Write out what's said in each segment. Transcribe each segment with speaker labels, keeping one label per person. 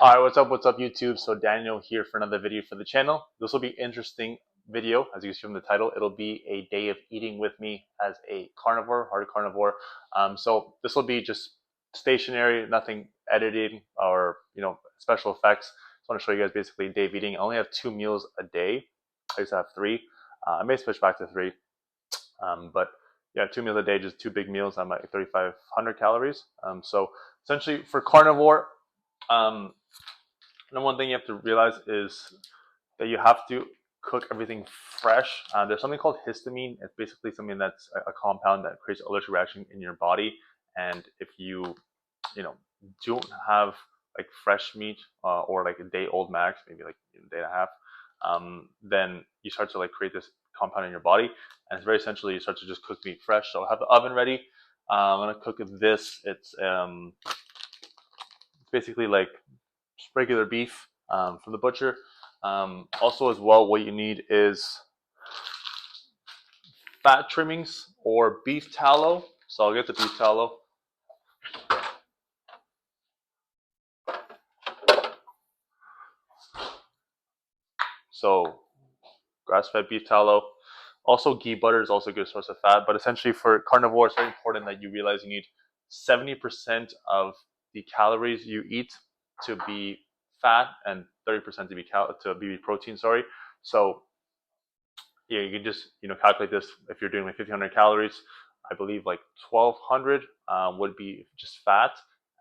Speaker 1: Alright, what's up YouTube? So Daniel here for another video for the channel. This will be an interesting video, as you can see from the title. It'll be a day of eating with me as a carnivore, hard carnivore. So this will be just stationary, nothing editing or special effects. Just want to show you guys basically a day of eating. I only have 2 meals a day. I used to have 3. I may switch back to 3. But yeah, 2 meals a day, just 2 big meals. I'm at 3,500 calories. So essentially for carnivore, and one thing you have to realize is that you have to cook everything fresh. There's something called histamine. It's basically something that's a compound that creates allergic reaction in your body. And if you don't have like fresh meat or like a day old max, maybe like a day and a half, then you start to like create this compound in your body, and it's very essentially you start to just cook meat fresh. So I have the oven ready. I'm gonna cook this. It's basically like regular beef from the butcher. Also as well, what you need is fat trimmings or beef tallow. So I'll get the beef tallow. So grass-fed beef tallow. Also ghee butter is also a good source of fat, but essentially for carnivore, it's very important that you realize you need 70% of the calories you eat to be fat and 30% to be protein. Sorry. So yeah, you can just calculate this. If you're doing like 1,500 calories, I believe like 1,200 would be just fat.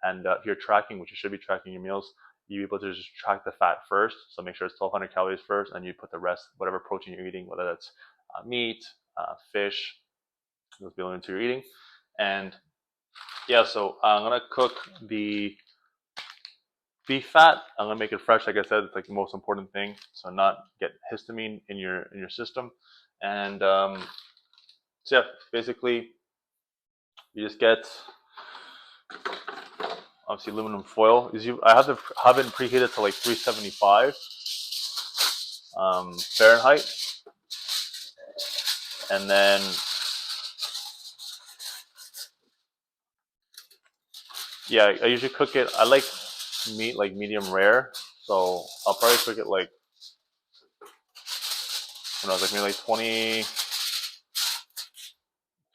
Speaker 1: And if you're tracking, which you should be tracking your meals, you're able to just track the fat first. So make sure it's 1,200 calories first, and you put the rest, whatever protein you're eating, whether that's meat, fish, those be into you're eating. And yeah, so I'm gonna cook the beef fat. I'm gonna make it fresh, like I said. It's like the most important thing, so not get histamine in your system. And so yeah, basically you just get obviously aluminum foil. I have to have it preheated to like 375 Fahrenheit, and then yeah, I usually cook it. I like meat like medium rare, so I'll probably cook it like like maybe like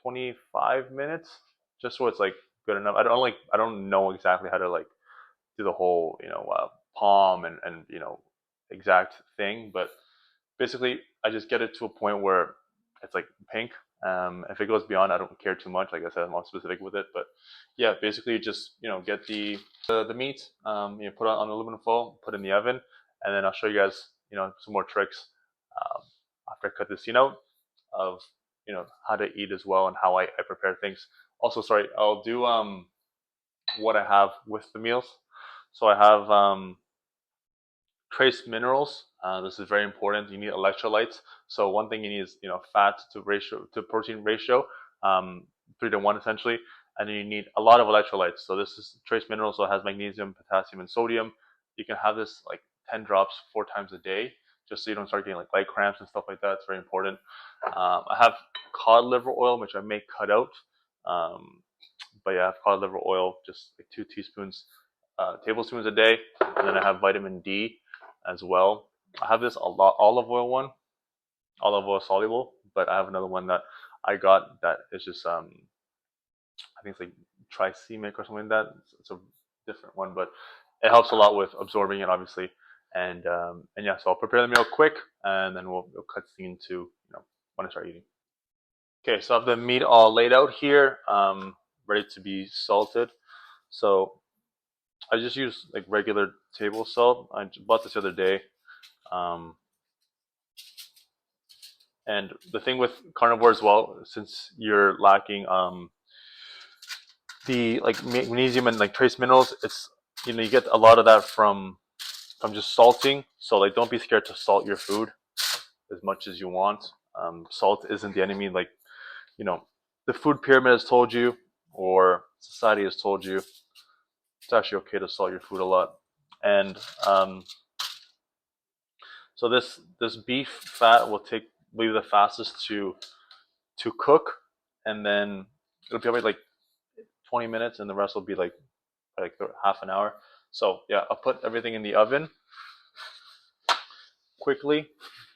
Speaker 1: 25 minutes, just so it's like good enough. I don't know exactly how to like do the whole palm and exact thing, but basically I just get it to a point where it's like pink. If it goes beyond, I don't care too much. Like I said, I'm not specific with it, but yeah, basically you just get the meat, put it on aluminum foil, put it in the oven, and then I'll show you guys some more tricks after I cut this scene out of how to eat as well and how I prepare things. Also, sorry, I'll do what I have with the meals. So I have trace minerals. This is very important. You need electrolytes. So one thing you need is fat to protein ratio, 3 to 1 essentially, and then you need a lot of electrolytes. So this is trace minerals. So it has magnesium, potassium, and sodium. You can have this like 10 drops 4 times a day, just so you don't start getting like leg cramps and stuff like that. It's very important. I have cod liver oil, which I may cut out. But yeah, I have cod liver oil, just like 2 tablespoons a day. And then I have vitamin D as well. I have this olive oil one, olive oil soluble, but I have another one that I got that is just I think it's like tricemic or something like that. It's a different one, but it helps a lot with absorbing it, obviously. And yeah, so I'll prepare the meal quick, and then we'll cut scene to when I start eating. Okay, so I have the meat all laid out here, ready to be salted. So I just use like regular table salt. I bought this the other day. And the thing with carnivore as well, since you're lacking the like magnesium and like trace minerals, it's you get a lot of that from just salting. So like don't be scared to salt your food as much as you want. Salt isn't the enemy. Like the food pyramid has told you, or society has told you, it's actually okay to salt your food a lot. And so this beef fat will be the fastest to cook, and then it'll be probably like 20 minutes, and the rest will be like half an hour. So yeah, I'll put everything in the oven quickly.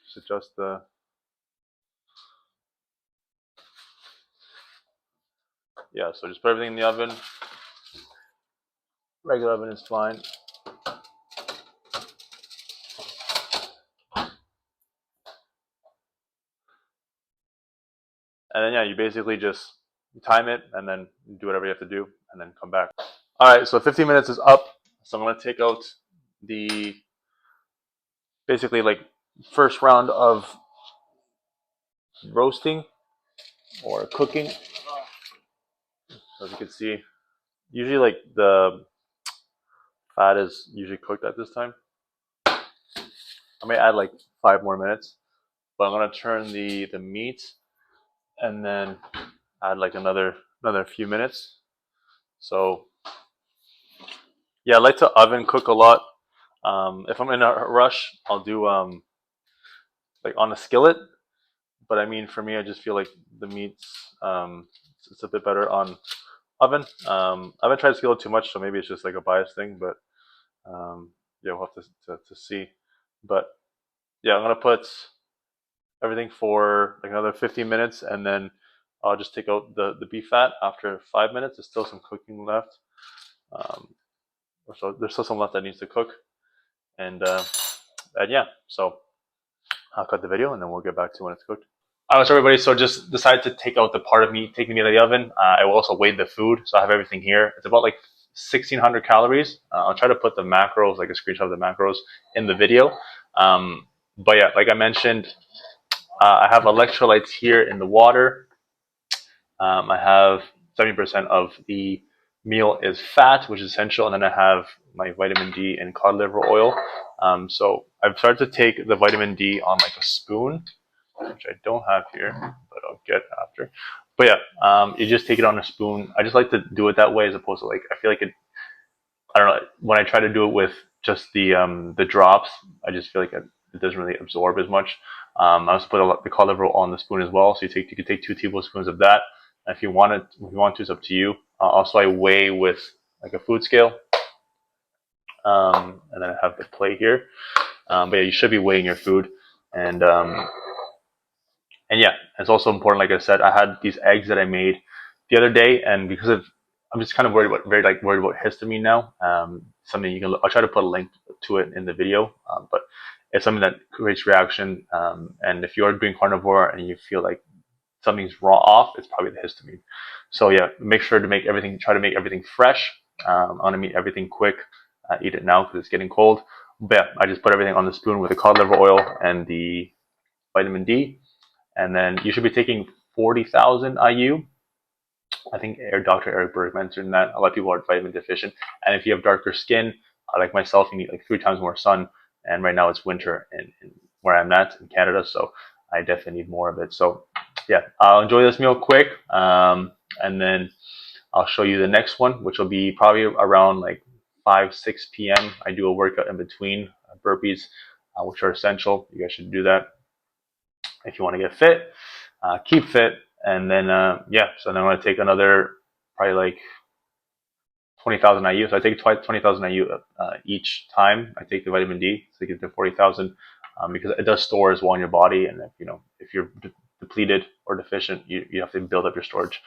Speaker 1: Just adjust the. Yeah, so just put everything in the oven. Regular oven is fine. And then yeah, you basically just time it and then do whatever you have to do and then come back. All right, so 15 minutes is up. So I'm gonna take out the basically like first round of roasting or cooking. So as you can see, usually like the fat is usually cooked at this time. I may add like 5 more minutes, but I'm gonna turn the meat and then add like another few minutes. So yeah, I like to oven cook a lot. If I'm in a rush, I'll do like on a skillet. But I mean, for me, I just feel like the meats it's a bit better on oven. I haven't tried skillet too much, so maybe it's just like a bias thing. But yeah, we'll have to see. But yeah, I'm gonna put everything for like another 15 minutes, and then I'll just take out the beef fat after 5 minutes. There's still some cooking left, um, or so there's still some left that needs to cook, and and yeah, so I'll cut the video, and then we'll get back to when it's cooked. All right, so everybody, so just decided to take out the part of meat, take the meat out of the oven. I will also weigh the food, so I have everything here. It's about like 1,600 calories. I'll try to put the macros, like a screenshot of the macros, in the video. But yeah, like I mentioned, I have electrolytes here in the water. I have 70% of the meal is fat, which is essential, and then I have my vitamin D and cod liver oil. So I've started to take the vitamin D on like a spoon, which I don't have here, but I'll get after. But yeah, you just take it on a spoon. I just like to do it that way as opposed to like I feel like it. I don't know when I try to do it with just the drops. I just feel like it doesn't really absorb as much. I also put the cod liver oil on the spoon as well. So you can take 2 tablespoons of that. And if you want to, it's up to you. Also, I weigh with like a food scale, and then I have the plate here. But yeah, you should be weighing your food, and um, and yeah, it's also important. Like I said, I had these eggs that I made the other day, and because of I'm just kind of worried about histamine now. Something you can I'll try to put a link to it in the video, but it's something that creates reaction. And if you're doing carnivore and you feel like something's raw off, it's probably the histamine. So yeah, make sure to try to make everything fresh. I want to make everything quick. Eat it now because it's getting cold. But yeah, I just put everything on the spoon with the cod liver oil and the vitamin D, and then you should be taking 40,000 IU. I think Dr. Eric Berg mentioned that a lot of people are vitamin deficient, and if you have darker skin, like myself, you need like 3 times more sun. And right now it's winter in where I'm at in Canada, so I definitely need more of it. So yeah, I'll enjoy this meal quick, and then I'll show you the next one, which will be probably around like 5-6 p.m. I do a workout in between burpees, which are essential. You guys should do that if you want to get fit, keep fit, and then yeah. So then I'm gonna take another probably like 20,000 IU. So I take 20,000 IU each time I take the vitamin D, so I get to 40,000 because it does store as well in your body, and if you're depleted or deficient, you have to build up your storage.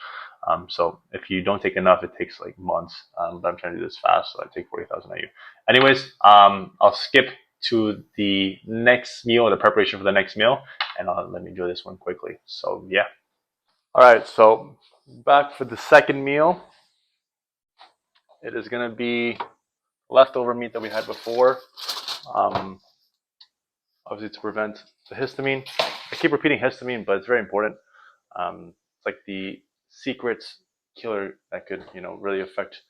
Speaker 1: So if you don't take enough, it takes like months. But I'm trying to do this fast, so I take 40,000 IU. Anyways, I'll skip to the next meal, or the preparation for the next meal, and let me do this one quickly. So yeah. All right, so back for the second meal. It is gonna be leftover meat that we had before. Um, Obviously to prevent the histamine. I keep repeating histamine, but it's very important. It's like the secret killer that could, really affect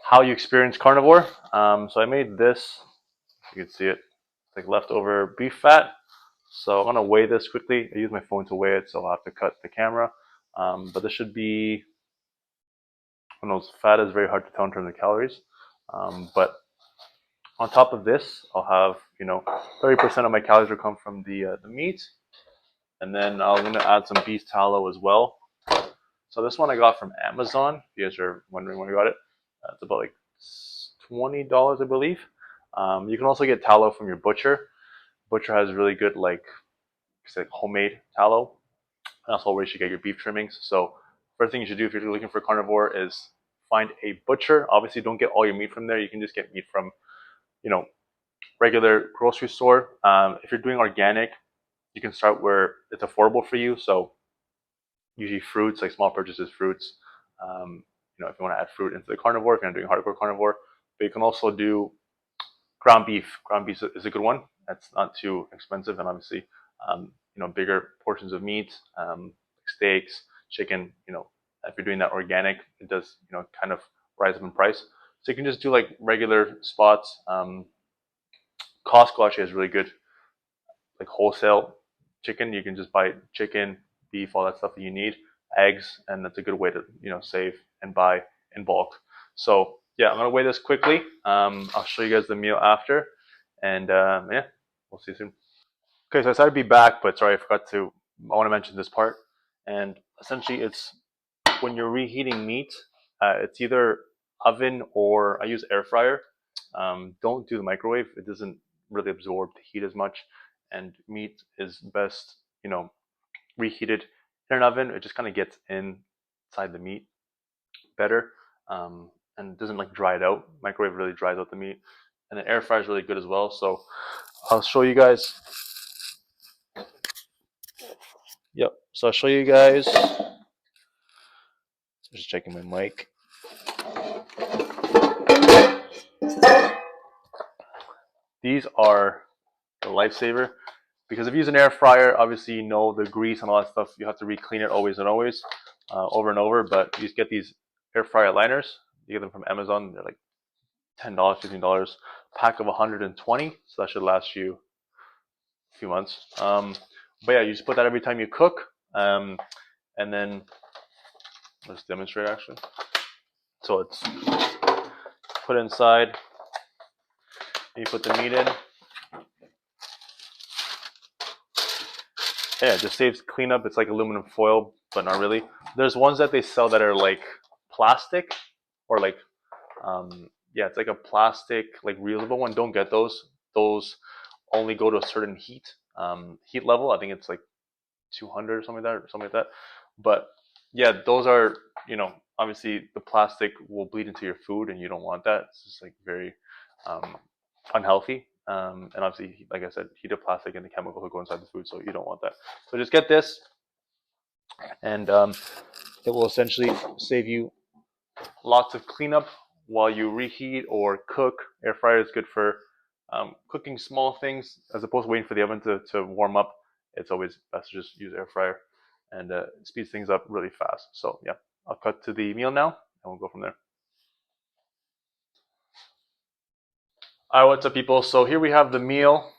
Speaker 1: how you experience carnivore. So I made this. You can see it. It's like leftover beef fat. So I'm gonna weigh this quickly. I use my phone to weigh it, so I'll have to cut the camera. But this should be. Who knows? Fat is very hard to tell in terms of calories. But on top of this, I'll have 30% of my calories will come from the meat, and then I'm gonna add some beef tallow as well. So this one I got from Amazon. If you guys are wondering where I got it, it's about like $20, I believe. You can also get tallow from your butcher. Butcher has really good like homemade tallow. And that's where you should get your beef trimmings. So first thing you should do if you're looking for carnivore is find a butcher. Obviously, don't get all your meat from there. You can just get meat from, you know, regular grocery store. If you're doing organic, you can start where it's affordable for you. So usually fruits, like small purchases, fruits. If you want to add fruit into the carnivore, if you're not doing hardcore carnivore, but you can also do ground beef. Ground beef is a good one. That's not too expensive, and obviously, bigger portions of meat, steaks, chicken. If you're doing that organic, it does, kind of rise up in price. So you can just do like regular spots. Costco actually has really good like wholesale chicken. You can just buy chicken, beef, all that stuff that you need, eggs, and that's a good way to save and buy in bulk. So yeah, I'm gonna weigh this quickly. I'll show you guys the meal after, and yeah, we'll see you soon. Okay, so I decided to be back, but sorry, I forgot to. I want to mention this part, and essentially, it's when you're reheating meat. It's either oven or I use air fryer. Don't do the microwave; it doesn't really absorb the heat as much, and meat is best, reheated in an oven. It just kind of gets inside the meat better, and doesn't like dry it out. Microwave really dries out the meat, and the air fryer is really good as well. So I'll show you guys. Yep. So I'll show you guys. Just checking my mic. These are the lifesaver because if you use an air fryer, obviously the grease and all that stuff. You have to re-clean it always and always, over and over. But you just get these air fryer liners. You get them from Amazon. They're like $10, $15, pack of 120. So that should last you a few months. But yeah, you just put that every time you cook, and then let's demonstrate actually. So it's put inside. You put the meat in. Yeah, it just saves cleanup. It's like aluminum foil, but not really. There's ones that they sell that are like plastic, or like, it's like a plastic, like reusable one. Don't get those. Those only go to a certain heat level. I think it's like 200 or something like that. But yeah, those are, obviously the plastic will bleed into your food, and you don't want that. It's just like very unhealthy. And obviously, like I said, heated plastic and the chemicals will go inside the food, so you don't want that. So just get this, and it will essentially save you lots of cleanup while you reheat or cook. Air fryer is good for cooking small things as opposed to waiting for the oven to warm up. It's always best to just use air fryer, and it speeds things up really fast. So yeah, I'll cut to the meal now, and we'll go from there. All right, what's up, people? So here we have the meal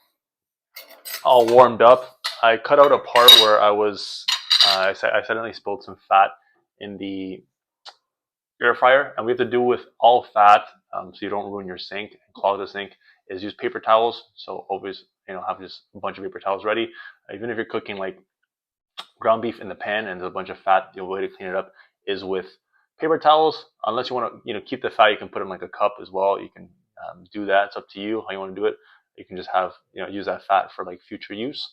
Speaker 1: all warmed up. I cut out a part where I accidentally spilled some fat in the air fryer, and we have to do with all fat, so you don't ruin your sink and clog the sink. Is use paper towels. So always, have just a bunch of paper towels ready. Even if you're cooking like ground beef in the pan and there's a bunch of fat, the way to clean it up is with paper towels. Unless you want to, keep the fat, you can put it in like a cup as well. You can do that. It's up to you how you want to do it. You can just have, use that fat for like future use.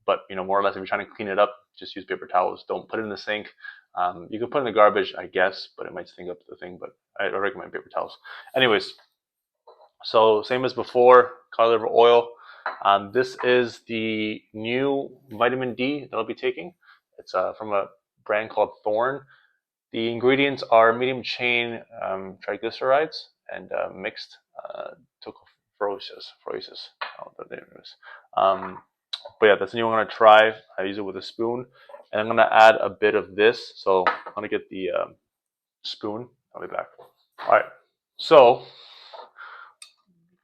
Speaker 1: But more or less, if you're trying to clean it up, just use paper towels. Don't put it in the sink. You can put it in the garbage, I guess, but it might stink up the thing. But I recommend paper towels. Anyways, so same as before, carnivore oil. This is the new vitamin D that I'll be taking. It's from a brand called Thorne. The ingredients are medium chain triglycerides and mixed tocopherosis. But yeah, that's the new one I'm gonna try. I use it with a spoon, and I'm gonna add a bit of this. So I'm gonna get the spoon. I'll be back. All right. So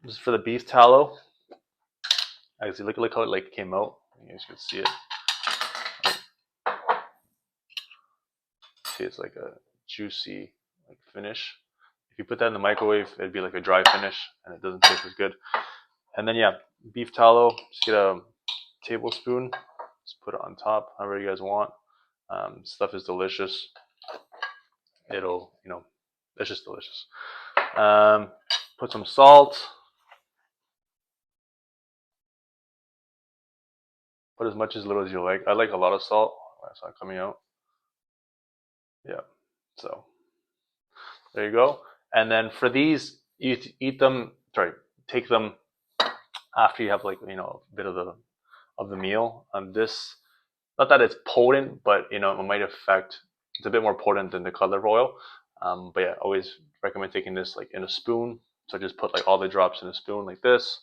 Speaker 1: this is for the beef tallow. Actually, look how it like came out. You guys can see it. See, it's like a juicy like finish. If you put that in the microwave, it'd be like a dry finish, and it doesn't taste as good. And then yeah, beef tallow. Just get a tablespoon. Just put it on top, however you guys want. Stuff is delicious. It's just delicious. Put some salt. Put as much as little as you like. I like a lot of salt. That's not coming out. Yeah. So there you go. And then for these, you eat them. Sorry, take them after you have like a bit of the meal. This, not that it's potent, but it might affect. It's a bit more potent than the Carnivore oil. But yeah, always recommend taking this like in a spoon. So just put like all the drops in a spoon like this,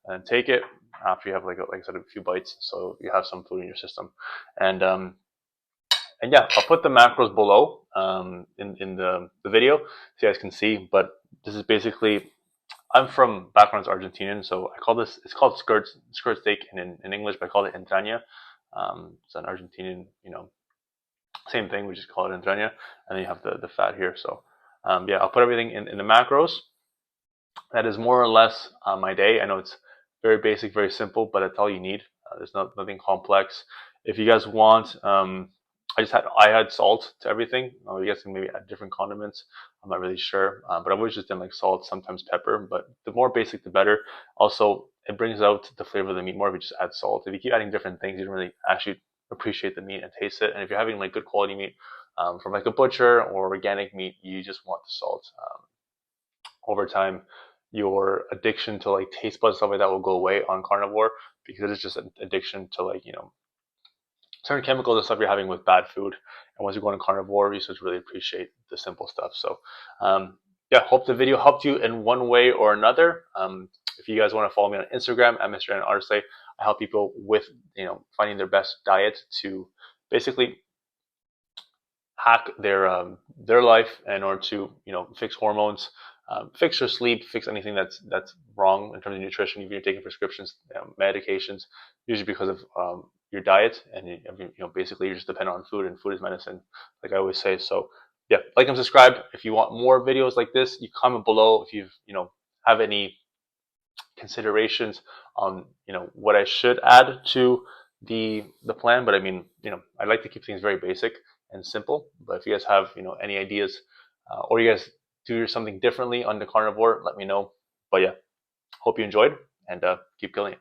Speaker 1: and take it after you have like I said, a few bites, so you have some food in your system. And yeah, I'll put the macros below in the video so you guys can see. But this is basically, I'm from background's Argentinian, so I call this, it's called skirt steak in English, but I call it entraña. It's an Argentinian, same thing. We just call it entraña, and then you have the fat here. So yeah, I'll put everything in the macros. That is more or less my day. I know it's very basic, very simple, but that's all you need. There's nothing complex. If you guys want, I had salt to everything. You guys can maybe add different condiments. I'm not really sure, but I've always just done like salt, sometimes pepper. But the more basic, the better. Also, it brings out the flavor of the meat more if you just add salt. If you keep adding different things, you don't really actually appreciate the meat and taste it. And if you're having like good quality meat from like a butcher or organic meat, you just want the salt. Over time, your addiction to like taste buds, stuff like that, will go away on carnivore, because it is just an addiction to like certain chemicals and stuff you're having with bad food. And once you go on carnivore, you start to really appreciate the simple stuff. So yeah, hope the video helped you in one way or another. If you guys want to follow me on Instagram at Mr. Arce, I help people with finding their best diet to basically hack their life in order to fix hormones, fix your sleep, fix anything that's wrong in terms of nutrition. If you're taking prescriptions, medications, usually because of your diet, and basically you're just dependent on food, and food is medicine, like I always say. So yeah, like and subscribe. If you want more videos like this, you comment below if you've have any considerations on what I should add to the plan. But I mean, I like to keep things very basic and simple. But if you guys have any ideas, or you guys do something differently on the carnivore, let me know. But yeah, hope you enjoyed, and keep killing it.